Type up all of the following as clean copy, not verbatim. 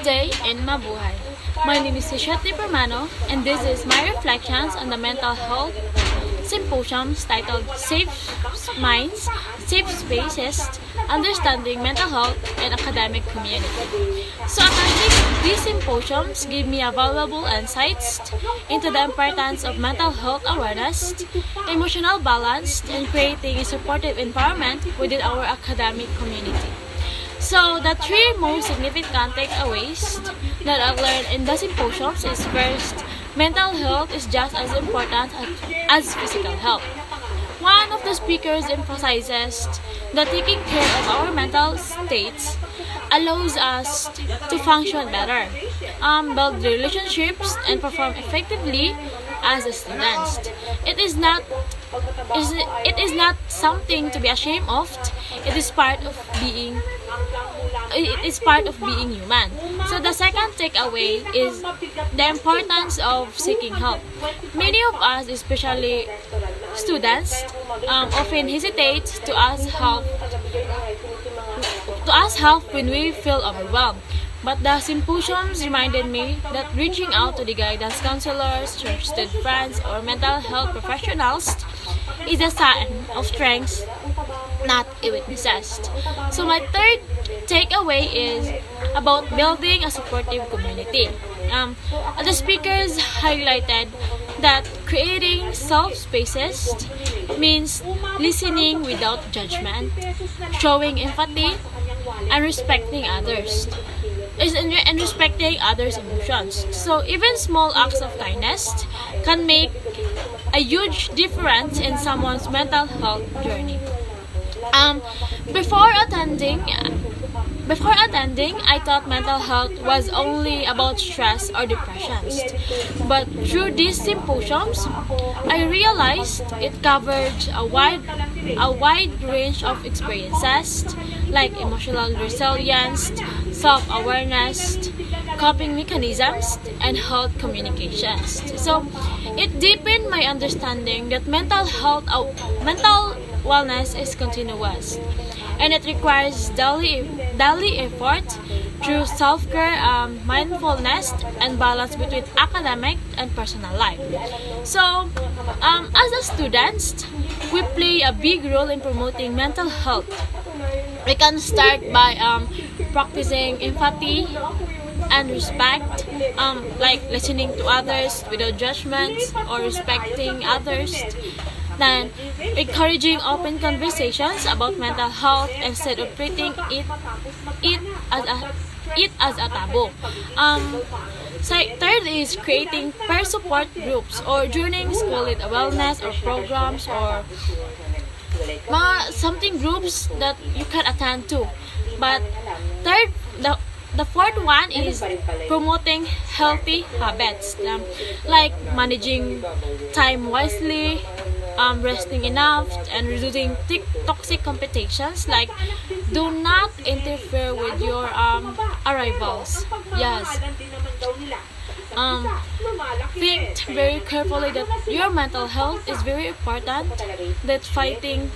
Good day and mabuhay. My name is Sishati Permano and this is my reflections on the mental health symposiums titled Safe Minds, Safe Spaces, Understanding Mental Health and Academic Community. So attending these symposiums gave me a valuable insights into the importance of mental health awareness, emotional balance, and creating a supportive environment within our academic community. So the three most significant takeaways that I learned in the symposiums is first, mental health is just as important as physical health. One of the speakers emphasizes that taking care of our mental states allows us to function better, build relationships, and perform effectively as a student. It is not something to be ashamed of. It is part of being human. So the second takeaway is the importance of seeking help. Many of us, especially students, often hesitate to ask help when we feel overwhelmed. But the symposiums reminded me that reaching out to the guidance counselors, trusted friends, or mental health professionals is a sign of strength, not a weakness. So my third takeaway is about building a supportive community. The speakers highlighted that creating safe spaces means listening without judgment, showing empathy, and respecting others. And respecting others' emotions. So even small acts of kindness can make a huge difference in someone's mental health journey. Before attending, I thought mental health was only about stress or depressions. But through these symposiums, I realized it covered a wide range of experiences like emotional resilience, self-awareness, coping mechanisms, and health communications. So it deepened my understanding that mental wellness is continuous, and it requires daily effort through self-care, mindfulness, and balance between academic and personal life. So, as a student, we play a big role in promoting mental health. We can start by practicing empathy and respect, like listening to others without judgments or respecting others. Then, encouraging open conversations about mental health instead of treating it as a taboo. Third is creating peer support groups or joining school wellness or programs or something groups that you can attend to. But third, the fourth one is promoting healthy habits, like managing time wisely, resting enough, and reducing toxic competitions. Like, do not interfere with your arrivals. Yes. Think very carefully that your mental health is very important. That fighting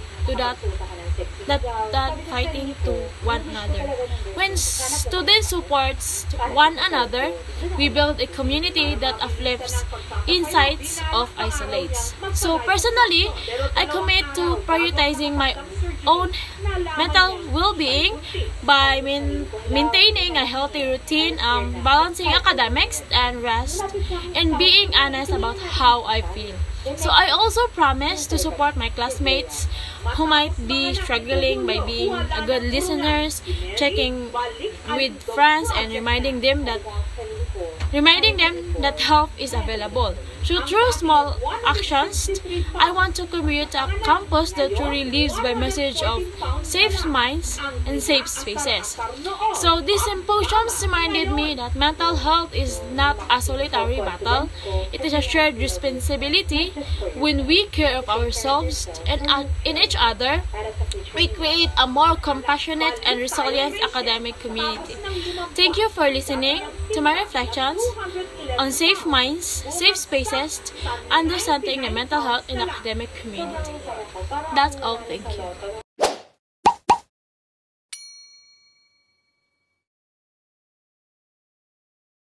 to one another. When students supports one another, we build a community that uplifts insights of isolates. So personally, I commit to prioritizing my own mental well-being by maintaining a healthy routine, balancing academics and rest, and being honest about how I feel. So I also promise to support my classmates who might be struggling by being a good listeners, checking with friends, and reminding them that help is available. So through small actions, I want to create a campus that truly lives by message of safe minds and safe spaces. So these symposiums reminded me that mental health is not a solitary battle. It is a shared responsibility. When we care of ourselves and in each other, we create a more compassionate and resilient academic community. Thank you for listening to my reflections on safe minds, safe spaces, understanding the mental health in the academic community. That's all. Thank you.